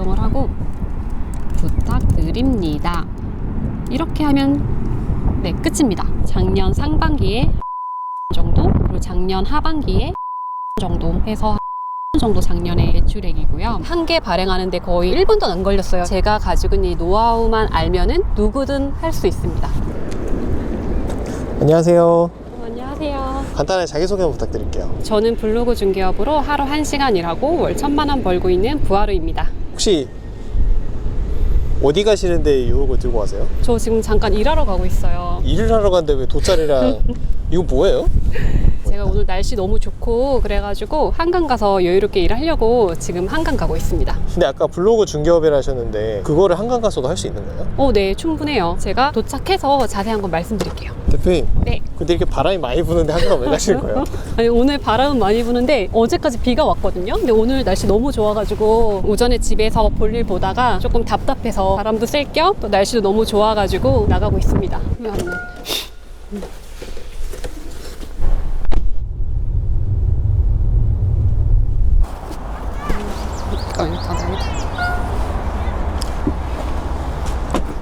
방송을 하고 부탁드립니다. 이렇게 하면 네, 끝입니다. 작년 상반기에 정도, 그리고 작년 하반기에 정도 해서 정도 작년의 매출액이고요. 한 개 발행하는데 거의 1분도 안 걸렸어요. 제가 가지고 있는 이 노하우만 알면은 누구든 할 수 있습니다. 안녕하세요. 안녕하세요. 간단하게 자기소개 부탁드릴게요. 저는 블로그 중개업으로 하루 1시간 일하고 월 1,000만 원 벌고 있는 부하루입니다. 혹시 어디 가시는데 이거 들고 가세요? 저 지금 잠깐 일하러 가고 있어요. 일을 하러 갔는데 왜 돗자리랑 이거 뭐예요? 제가 오늘 날씨 너무 좋고 그래가지고 한강 가서 여유롭게 일하려고 지금 한강 가고 있습니다. 근데 아까 블로그 중개업이라 하셨는데 그거를 한강 가서도 할 수 있는 거예요? 네, 충분해요. 제가 도착해서 자세한 건 말씀드릴게요. 대표님, 네. 근데 이렇게 바람이 많이 부는데 한강 왜 가시는 거예요? 아니, 오늘 바람은 많이 부는데 어제까지 비가 왔거든요. 근데 오늘 날씨 너무 좋아가지고 오전에 집에서 볼일 보다가 조금 답답해서 바람도 쐴 겸 또 날씨도 너무 좋아가지고 나가고 있습니다.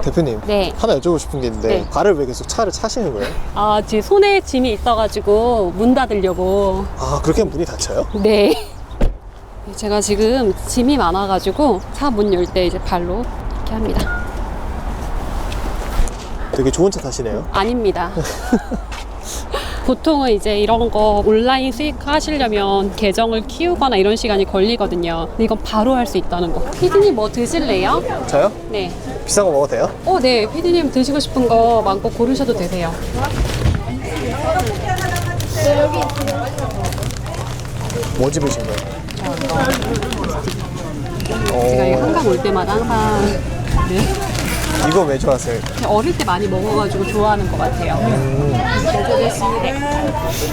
대표님, 네. 하나 여쭤보고 싶은 게 있는데 네. 발을 왜 계속 차를 차시는 거예요? 아, 제 손에 짐이 있어가지고 문 닫으려고. 아, 그렇게 하면 문이 닫혀요? 네. 제가 지금 짐이 많아가지고 차 문 열 때 이제 발로 이렇게 합니다. 되게 좋은 차 타시네요. 아닙니다. 보통은 이제 이런 거 온라인 수익화하시려면 계정을 키우거나 이런 시간이 걸리거든요. 근데 이건 바로 할 수 있다는 거. 피디님 뭐 드실래요? 저요? 네. 비싼 거 먹어도 돼요? 네. 피디님 드시고 싶은 거 마음껏 고르셔도 되세요. 뭐 집으신 거예요? 제가 이 한강 올 때마다 항상 네. 이거 왜 좋아하세요? 어릴 때 많이 먹어가지고 좋아하는 것 같아요.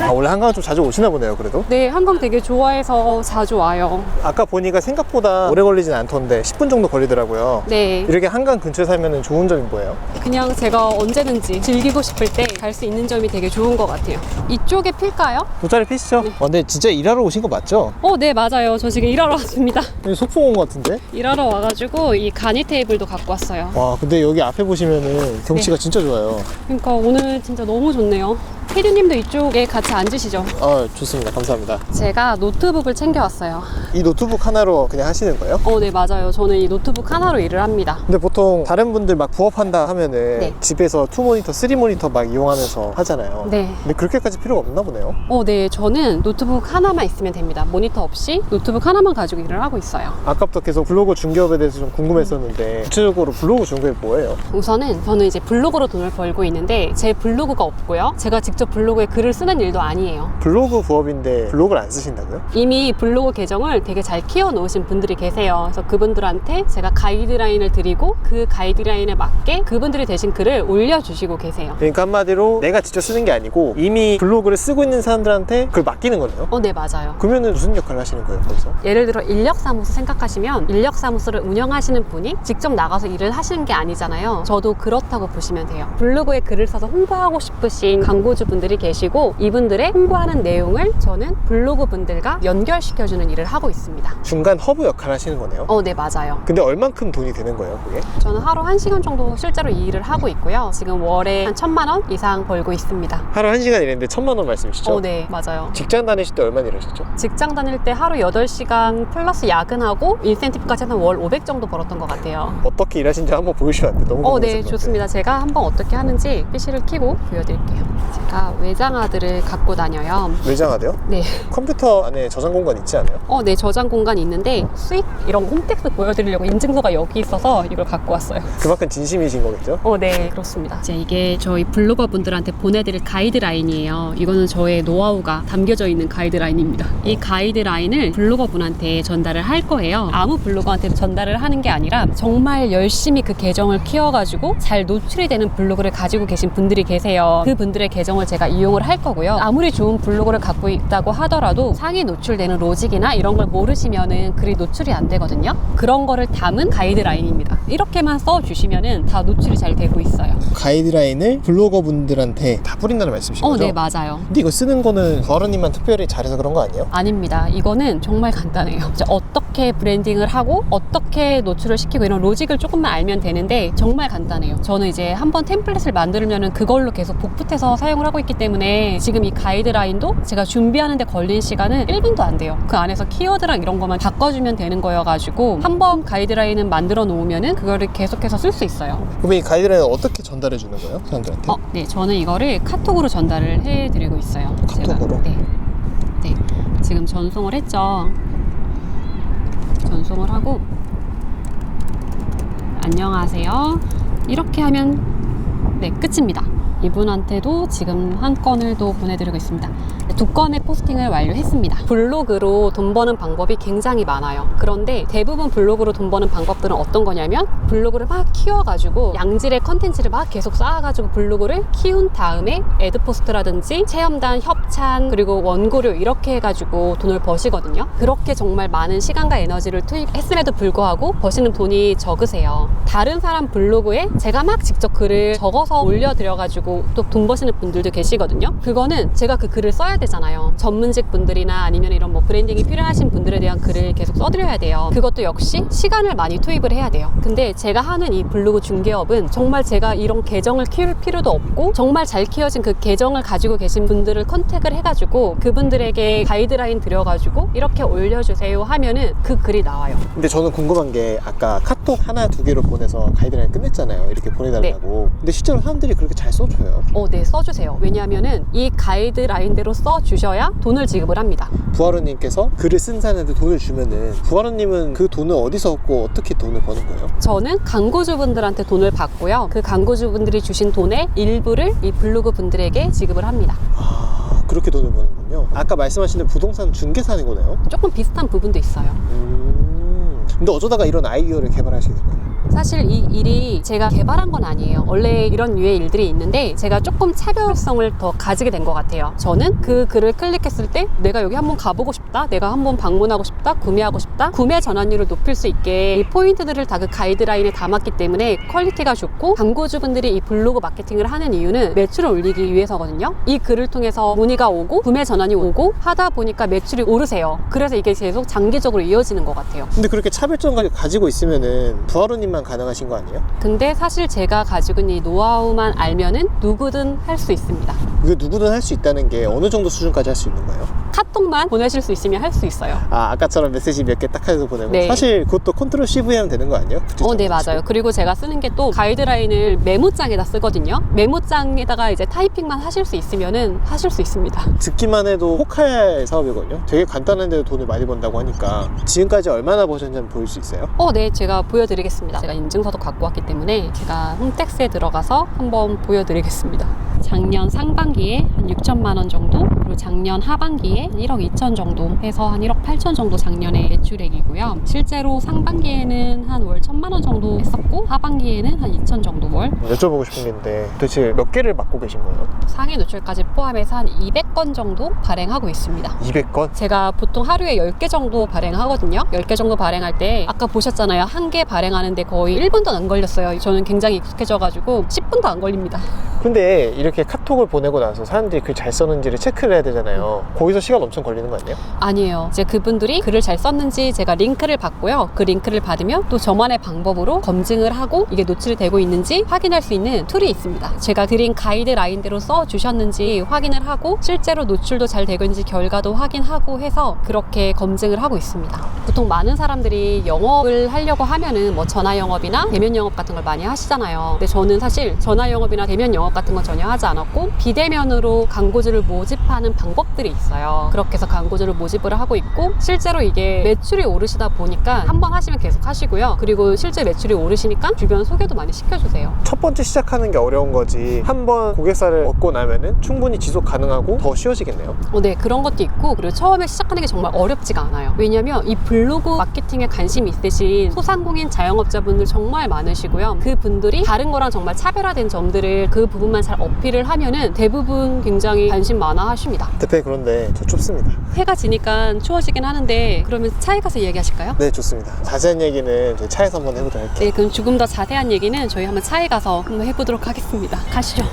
아, 원래 한강 좀 자주 오시나 보네요, 그래도? 네, 한강 되게 좋아해서 자주 와요. 아까 보니까 생각보다 오래 걸리진 않던데 10분 정도 걸리더라고요. 네. 이렇게 한강 근처에 살면 좋은 점이 뭐예요? 그냥 제가 언제든지 즐기고 싶을 때 갈 수 있는 점이 되게 좋은 것 같아요. 이쪽에 필까요? 돗자리 피시죠? 근데 진짜 일하러 오신 거 맞죠? 네, 맞아요. 저 지금 일하러 왔습니다. 여기 소풍 온 거 같은데? 일하러 와가지고 이 간이 테이블도 갖고 왔어요. 와, 근데 여기 앞에 보시면은 경치가 진짜 좋아요. 그러니까 오늘 진짜 너무 좋네요. 피디님도 이쪽에 같이 앉으시죠. 아, 좋습니다. 감사합니다. 제가 노트북을 챙겨왔어요. 이 노트북 하나로 그냥 하시는 거예요? 네, 맞아요. 저는 이 노트북 하나로 일을 합니다. 근데 보통 다른 분들 막 부업한다 하면은 네. 집에서 2모니터, 3모니터 막 이용하면서 하잖아요. 네. 근데 그렇게까지 필요가 없나 보네요. 네. 저는 노트북 하나만 있으면 됩니다. 모니터 없이 노트북 하나만 가지고 일을 하고 있어요. 아까부터 계속 블로그 중개업에 대해서 좀 궁금했었는데 구체적으로 블로그 중개업 뭐예요? 우선은 저는 이제 블로그로 돈을 벌고 있는데 제 블로그가 없고요. 제가 직접 블로그에 글을 쓰는 일도 아니에요. 블로그 부업인데 블로그를 안 쓰신다고요? 이미 블로그 계정을 되게 잘 키워 놓으신 분들이 계세요. 그래서 그분들한테 제가 가이드라인을 드리고 그 가이드라인에 맞게 그분들이 대신 글을 올려주시고 계세요. 그러니까 한마디로 내가 직접 쓰는 게 아니고 이미 블로그를 쓰고 있는 사람들한테 그걸 맡기는 거네요? 네, 맞아요. 그러면은 무슨 역할을 하시는 거예요, 거기서? 예를 들어 인력사무소 생각하시면 인력사무소를 운영하시는 분이 직접 나가서 일을 하시는 게 아니잖아요. 저도 그렇다고 보시면 돼요. 블로그에 글을 써서 홍보하고 싶으신 광고주 분들이 계시고 이분들의 홍보하는 내용을 저는 블로그 분들과 연결시켜주는 일을 하고 있습니다. 중간 허브 역할을 하시는 거네요? 네, 맞아요. 근데 얼만큼 돈이 되는 거예요, 그게? 저는 하루 1시간 정도 실제로 이 일을 하고 있고요. 지금 월에 한 1,000만 원 이상 벌고 있습니다. 하루 1시간 일했는데 1,000만 원 말씀이시죠? 네, 맞아요. 직장 다니실 때 얼마나 일하셨죠? 직장 다닐 때 하루 8시간 플러스 야근하고 인센티브까지 해서 월 500 정도 벌었던 것 같아요. 어떻게 일하신지 한번 보여주시면 안 돼요? 너무 궁금해서 네, 그런데. 좋습니다. 제가 한번 어떻게 하는지 PC를 켜고 보여드릴게요. 제가 외장하드를 갖고 다녀요. 외장하대요? 네. 컴퓨터 안에 저장 공간 있지 않아요? 네, 저장 공간이 있는데 수익 이런 홈택스 보여드리려고 인증서가 여기 있어서 이걸 갖고 왔어요. 그만큼 진심이신 거겠죠? 네, 그렇습니다. 이제 이게 저희 블로거 분들한테 보내드릴 가이드라인이에요. 이거는 저의 노하우가 담겨져 있는 가이드라인입니다. 이 가이드라인을 블로거 분한테 전달을 할 거예요. 아무 블로거한테 전달을 하는 게 아니라 정말 열심히 그 계정을 키워가지고 잘 노출이 되는 블로그를 가지고 계신 분들이 계세요. 그 분들의 계정을 제가 이용을 할 거고요. 아무리 좋은 블로그를 갖고 있다고 하더라도 상위 노출되는 로직이나 이런 걸 모르시면은 글이 노출이 안 되거든요. 그런 거를 담은 가이드라인입니다. 이렇게만 써주시면은 다 노출이 잘 되고 있어요. 가이드라인을 블로거 분들한테 다 뿌린다는 말씀이신 거죠? 네, 맞아요. 근데 이거 쓰는 거는 버러님만 특별히 잘해서 그런 거 아니에요? 아닙니다. 이거는 정말 간단해요. 어떻게 어떻게 브랜딩을 하고 어떻게 노출을 시키고 이런 로직을 조금만 알면 되는데 정말 간단해요. 저는 이제 한번 템플릿을 만들면은 그걸로 계속 복붙해서 사용을 하고 있기 때문에 지금 이 가이드라인도 제가 준비하는데 걸린 시간은 1분도 안 돼요. 그 안에서 키워드랑 이런 것만 바꿔주면 되는 거여가지고 한번 가이드라인은 만들어 놓으면은 그거를 계속해서 쓸 수 있어요. 그럼 이 가이드라인은 어떻게 전달해 주는 거예요? 사람들한테? 네, 저는 이거를 카톡으로 전달을 해드리고 있어요. 카톡으로? 네. 지금 전송을 했죠. 전송을 하고 안녕하세요. 이렇게 하면 네, 끝입니다. 이분한테도 지금 한 건을 또 보내드리고 있습니다. 2건의 포스팅을 완료했습니다. 블로그로 돈 버는 방법이 굉장히 많아요. 그런데 대부분 블로그로 돈 버는 방법들은 어떤 거냐면 블로그를 막 키워가지고 양질의 컨텐츠를 막 계속 쌓아가지고 블로그를 키운 다음에 애드포스트라든지 체험단, 협찬, 그리고 원고료 이렇게 해가지고 돈을 버시거든요. 그렇게 정말 많은 시간과 에너지를 투입했음에도 불구하고 버시는 돈이 적으세요. 다른 사람 블로그에 제가 막 직접 글을 적어서 올려드려가지고 또 돈 버시는 분들도 계시거든요. 그거는 제가 그 글을 써야 되잖아요. 전문직 분들이나 아니면 이런 뭐 브랜딩이 필요하신 분들에 대한 글을 계속 써드려야 돼요. 그것도 역시 시간을 많이 투입을 해야 돼요. 근데 제가 하는 이 블로그 중개업은 정말 제가 이런 계정을 키울 필요도 없고 정말 잘 키워진 그 계정을 가지고 계신 분들을 컨택을 해가지고 그분들에게 가이드라인 드려가지고 이렇게 올려주세요 하면은 그 글이 나와요. 근데 저는 궁금한 게 아까 카톡 하나 두 개로 보내서 가이드라인 끝냈잖아요. 이렇게 보내달라고. 근데 실제로 사람들이 그렇게 잘 써줘요? 네, 써주세요. 왜냐하면은 이 가이드라인대로 써주셔야 돈을 지급을 합니다. 부하로님께서 글을 쓴 사람한테 돈을 주면은 부하로님은 그 돈을 어디서 얻고 어떻게 돈을 버는 거예요? 저는 광고주분들한테 돈을 받고요. 그 광고주분들이 주신 돈의 일부를 이 블로그 분들에게 지급을 합니다. 그렇게 돈을 버는군요. 아까 말씀하신 부동산 중개사인 거네요? 조금 비슷한 부분도 있어요. 근데 어쩌다가 이런 아이디어를 개발하시게 된 거예요? 사실 이 일이 제가 개발한 건 아니에요. 원래 이런 류의 일들이 있는데 제가 조금 차별성을 더 가지게 된 것 같아요. 저는 그 글을 클릭했을 때 내가 여기 한번 가보고 싶다, 내가 한번 방문하고 싶다, 구매하고 싶다, 구매 전환율을 높일 수 있게 이 포인트들을 다 그 가이드라인에 담았기 때문에 퀄리티가 좋고 광고주분들이 이 블로그 마케팅을 하는 이유는 매출을 올리기 위해서거든요. 이 글을 통해서 문의가 오고 구매 전환이 오고 하다 보니까 매출이 오르세요. 그래서 이게 계속 장기적으로 이어지는 것 같아요. 근데 그렇게 차별점을 가지고 있으면은 부하로님만 가능하신 거 아니에요? 근데 사실 제가 가지고 있는 이 노하우만 알면은 누구든 할 수 있습니다. 그게 누구든 할 수 있다는 게 어느 정도 수준까지 할 수 있는 거예요? 카톡만 보내실 수 있으면 할 수 있어요. 아까처럼 메시지 몇 개 딱 해서 보내고. 네. 사실 그것도 컨트롤 CV 하면 되는 거 아니에요? 네, 맞아요. 그리고 제가 쓰는 게 또 가이드라인을 메모장에다 쓰거든요. 메모장에다가 이제 타이핑만 하실 수 있으면은 하실 수 있습니다. 듣기만 해도 혹할 사업이거든요. 되게 간단한데도 돈을 많이 번다고 하니까 지금까지 얼마나 버셨는지 한번 보일 수 있어요? 네, 제가 보여드리겠습니다. 제가 인증서도 갖고 왔기 때문에 제가 홈택스에 들어가서 한번 보여드리겠습니다. 작년 상반기에 한 6천만 원 정도, 그리고 작년 하반기에 1억 2천 정도 해서 한 1억 8천 정도 작년에 매출액이고요. 실제로 상반기에는 한 월 1,000만 원 정도 했었고 하반기에는 한 2천 정도 월. 여쭤보고 싶은 게 있는데 도대체 몇 개를 맡고 계신 거예요? 상해 노출까지 포함해서 한 200건 정도 발행하고 있습니다. 200건? 제가 보통 하루에 10개 정도 발행하거든요. 10개 정도 발행할 때 아까 보셨잖아요. 한 개 발행하는데 거의 1분도 안 걸렸어요. 저는 굉장히 익숙해져가지고 10분도 안 걸립니다. 근데 이렇게 카톡을 보내고 나서 사람들이 글 잘 썼는지를 체크를 해야 되잖아요. 거기서 시간 엄청 걸리는 거 아니에요? 아니에요. 이제 그분들이 글을 잘 썼는지 제가 링크를 받고요. 그 링크를 받으면 또 저만의 방법으로 검증을 하고 이게 노출이 되고 있는지 확인할 수 있는 툴이 있습니다. 제가 드린 가이드라인대로 써주셨는지 확인을 하고 실제로 노출도 잘 되고 있는지 결과도 확인하고 해서 그렇게 검증을 하고 있습니다. 보통 많은 사람들이 영업을 하려고 하면은 뭐 전화 영업이나 대면 영업 같은 걸 많이 하시잖아요. 근데 저는 사실 전화 영업이나 대면 영업 같은 건 전혀 하지 않았고 비대면으로 광고주를 모집하는 방법들이 있어요. 그렇게 해서 광고주를 모집을 하고 있고 실제로 이게 매출이 오르시다 보니까 한 번 하시면 계속 하시고요. 그리고 실제 매출이 오르시니까 주변 소개도 많이 시켜주세요. 첫 번째 시작하는 게 어려운 거지 한번 고객사를 얻고 나면은 충분히 지속 가능하고 더 쉬워지겠네요. 네, 그런 것도 있고 그리고 처음에 시작하는 게 정말 어렵지가 않아요. 왜냐면 이 블로그 마케팅에 관심이 있으신 소상공인 자영업자분들 정말 많으시고요. 그분들이 다른 거랑 정말 차별화된 점들을 그 부분만 잘 어필을 하면은 대부분 굉장히 관심 많아 하십니다. 대표님 그런데 저 춥습니다. 해가 지니까 추워지긴 하는데 그러면 차에 가서 이야기하실까요? 네, 좋습니다. 자세한 얘기는 저희 차에서 한번 해보도록 할게요. 네, 그럼 조금 더 자세한 얘기는 저희 한번 차에 가서 한번 해보도록 하겠습니다. 가시죠.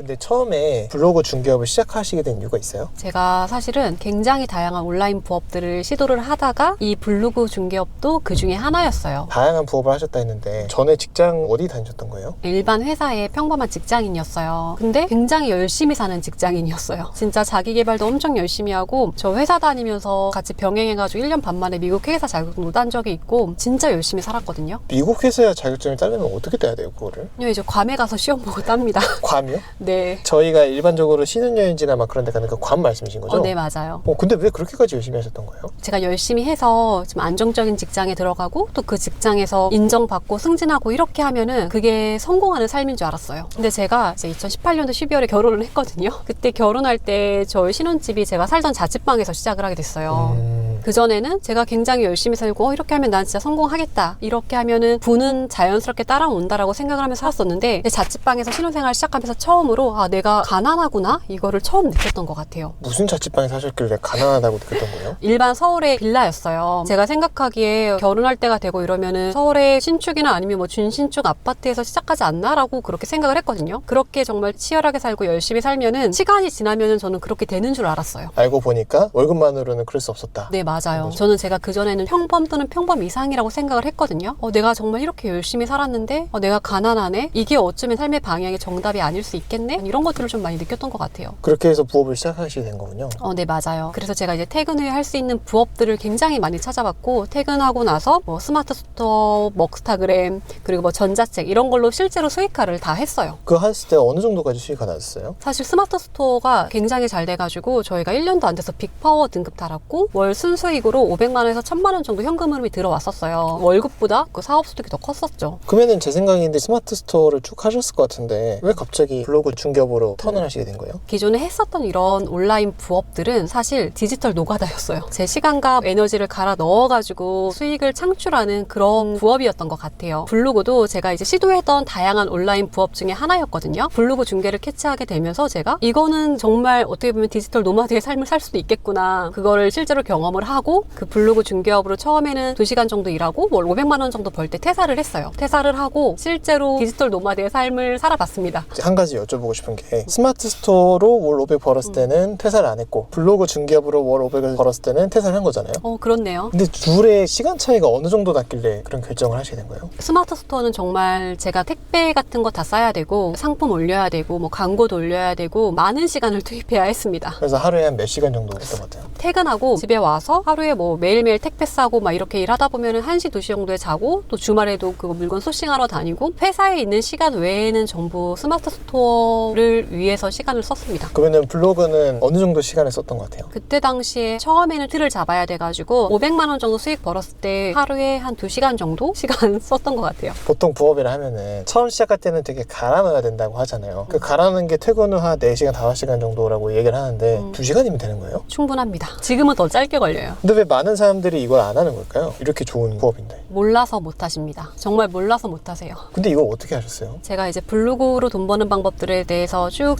근데 처음에 블로그 중개업을 시작하시게 된 이유가 있어요? 제가 사실은 굉장히 다양한 온라인 부업들을 시도를 하다가 이 블로그 중개업도 그 중에 하나였어요. 다양한 부업을 하셨다 했는데 전에 직장 어디 다니셨던 거예요? 일반 회사의 평범한 직장인이었어요. 근데 굉장히 열심히 사는 직장인이었어요. 진짜 자기 개발도 엄청 열심히 하고 저 회사 다니면서 같이 병행해가지고 1년 반 만에 미국 회사 자격증도 딴 적이 있고 진짜 열심히 살았거든요. 미국 회사 자격증을 따려면 어떻게 따야 돼요, 그거를? 이제 괌에 가서 시험 보고 땁니다. 괌이요? 네. 저희가 일반적으로 신혼여행지나 막 그런 데 가는 그 괌 말씀이신 거죠? 네, 맞아요. 근데 왜 그렇게까지 열심히 하셨던 거예요? 제가 열심히 해서 좀 안정적인 직장에 들어가고 또 그 직장에서 인정받고 승진하고 이렇게 하면은 그게 성공하는 삶인 줄 알았어요. 근데 제가 이제 2018년도 12월에 결혼을 했거든요. 그때 결혼할 때 저희 신혼집이 제가 살던 자취방에서 시작을 하게 됐어요. 그전에는 제가 굉장히 열심히 살고 이렇게 하면 난 진짜 성공하겠다. 이렇게 하면은 부는 자연스럽게 따라온다라고 생각을 하면서 살았었는데 자취방에서 신혼생활 시작하면서 처음으로 아 내가 가난하구나 이거를 처음 느꼈던 것 같아요. 무슨 자취방에 사셨길래 가난하다고 느꼈던 거예요? 일반 서울의 빌라였어요. 제가 생각하기에 결혼할 때가 되고 이러면은 서울의 신축이나 아니면 뭐 준신축 아파트에서 시작하지 않나라고 그렇게 생각을 했거든요. 그렇게 정말 치열하게 살고 열심히 살면은 시간이 지나면은 저는 그렇게 되는 줄 알았어요. 알고 보니까 월급만으로는 그럴 수 없었다. 네, 맞아요. 저는 제가 그전에는 평범 또는 평범 이상이라고 생각을 했거든요. 내가 정말 이렇게 열심히 살았는데 내가 가난하네? 이게 어쩌면 삶의 방향의 정답이 아닐 수 있겠네? 이런 것들을 좀 많이 느꼈던 것 같아요. 그렇게 해서 부업을 시작하시게 된 거군요. 네, 맞아요. 그래서 제가 이제 퇴근 후에 할 수 있는 부업들을 굉장히 많이 찾아봤고 퇴근하고 나서 뭐 스마트 스토어, 먹스타그램 그리고 뭐 전자책 이런 걸로 실제로 수익화를 다 했어요. 그거 했을 때 어느 정도까지 수익화 났어요? 사실 스마트 스토어가 굉장히 잘 돼가지고 저희가 1년도 안 돼서 빅파워 등급 달았고 월 순수익으로 500만 원에서 1000만 원 정도 현금 흐름이 들어왔었어요. 월급보다 그 사업 수익이 더 컸었죠. 그러면은 제 생각인데 스마트 스토어를 쭉 하셨을 것 같은데 왜 갑자기 블로그 중개업으로 턴을 하시게 된 거예요? 기존에 했었던 이런 온라인 부업들은 사실 디지털 노가다였어요. 제 시간과 에너지를 갈아 넣어가지고 수익을 창출하는 그런 부업이었던 것 같아요. 블로그도 제가 이제 시도했던 다양한 온라인 부업 중에 하나였거든요. 블로그 중개를 캐치하게 되면서 제가 이거는 정말 어떻게 보면 디지털 노마드의 삶을 살 수도 있겠구나. 그거를 실제로 경험을 하고 그 블로그 중개업으로 처음에는 2시간 정도 일하고 월 500만 원 정도 벌 때 퇴사를 했어요. 퇴사를 하고 실제로 디지털 노마드의 삶을 살아봤습니다. 한 가지 여쭤보고 싶은 게 스마트 스토어로 월 500 벌었을 때는 퇴사를 안 했고 블로그 중개업으로 월 500을 벌었을 때는 퇴사를 한 거잖아요. 그렇네요. 근데 둘의 시간 차이가 어느 정도 났길래 그런 결정을 하시게 된 거예요? 스마트 스토어는 정말 제가 택배 같은 거 다 싸야 되고 상품 올려야 되고 뭐 광고도 올려야 되고 많은 시간을 투입해야 했습니다. 그래서 하루에 한 몇 시간 정도 했던 것 같아요? 퇴근하고 집에 와서 하루에 뭐 매일매일 택배 싸고 막 이렇게 일하다 보면은 1시, 2시 정도에 자고 또 주말에도 그거 물건 소싱하러 다니고 회사에 있는 시간 외에는 전부 스마트 스토어를 위해서 시간을 썼습니다. 그러면은 블로그는 어느 정도 시간을 썼던 것 같아요? 그때 당시에 처음에는 틀을 잡아야 돼가지고 500만 원 정도 수익 벌었을 때 하루에 한 2시간 정도 시간 썼던 것 같아요. 보통 부업이라 하면은 처음 시작할 때는 되게 갈아넣어야 된다고 하잖아요. 그 갈아넣는 게 퇴근 후 한 4시간, 5시간 정도라고 얘기를 하는데 2시간이면 되는 거예요? 충분합니다. 지금은 더 짧게 걸려요. 근데 왜 많은 사람들이 이걸 안 하는 걸까요? 이렇게 좋은 부업인데. 몰라서 못하십니다. 정말 몰라서 못하세요. 근데 이걸 어떻게 하셨어요? 제가 이제 블로그로 돈 버는 방법들에 대해서 쭉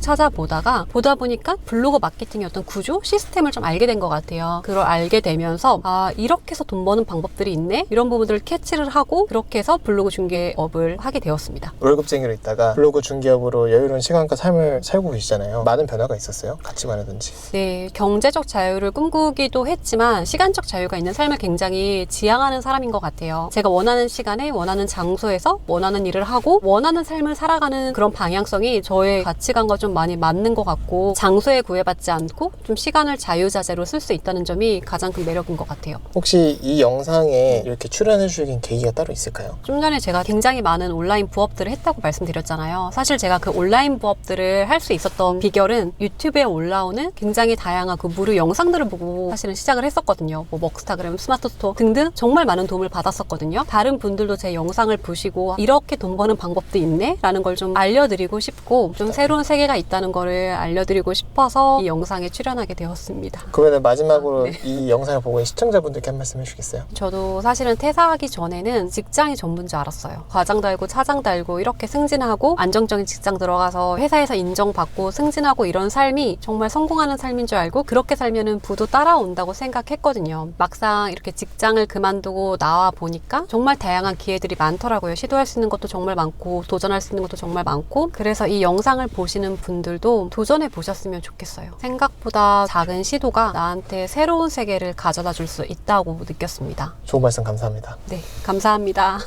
보다 보니까 블로그 마케팅의 어떤 구조, 시스템을 좀 알게 된 것 같아요. 그걸 알게 되면서 이렇게 해서 돈 버는 방법들이 있네? 이런 부분들을 캐치를 하고 그렇게 해서 블로그 중개업을 하게 되었습니다. 월급쟁이로 있다가 블로그 중개업으로 여유로운 시간과 삶을 살고 계시잖아요. 많은 변화가 있었어요? 가치관이든지. 네, 경제적 자유를 꿈꾸기도 했지만 시간적 자유가 있는 삶을 굉장히 지향하는 사람인 것 같아요. 제가 원하는 시간에 원하는 장소에서 원하는 일을 하고 원하는 삶을 살아가는 그런 방향성이 저의 가치관과 좀 많이 맞는 것 같고 장소에 구애받지 않고 좀 시간을 자유자재로 쓸 수 있다는 점이 가장 큰 매력인 것 같아요. 혹시 이 영상에 이렇게 출연해 주신 계기가 따로 있을까요? 좀 전에 제가 굉장히 많은 온라인 부업들을 했다고 말씀드렸잖아요. 사실 제가 그 온라인 부업들을 할 수 있었던 비결은 유튜브에 올라오는 굉장히 다양한 그 무료 영상들을 보고 사실은 시작을 했었거든요. 뭐 먹스타그램, 스마트 스토어 등등 정말 많은 도움을 받았었거든요. 다른 분들도 제 영상을 보시고 이렇게 돈 버는 방법도 있네? 라는 걸 좀 알려드리고 싶고 좀 새로운 세계가 있다는 거를 알려드리고 싶어서 이 영상에 출연하게 되었습니다. 그러면 마지막으로 이 영상을 보고 있는 시청자분들께 한 말씀 해주시겠어요? 저도 사실은 퇴사하기 전에는 직장이 전부인 줄 알았어요. 과장 달고 차장 달고 이렇게 승진하고 안정적인 직장 들어가서 회사에서 인정받고 승진하고 이런 삶이 정말 성공하는 삶인 줄 알고 그렇게 살면은 부도 따라온다고 생각했거든요. 막상 이렇게 직장을 그만두고 나와 보니까 정말 다양한 기회들이 많더라고요. 시도할 수 있는 것도 정말 많고 도전할 수 있는 것도 정말 많고, 그래서 이 영상을 보시는 분들도 도전해 보셨으면 좋겠어요. 생각보다 작은 시도가 나한테 새로운 세계를 가져다 줄 수 있다고 느꼈습니다. 좋은 말씀 감사합니다. 네, 감사합니다.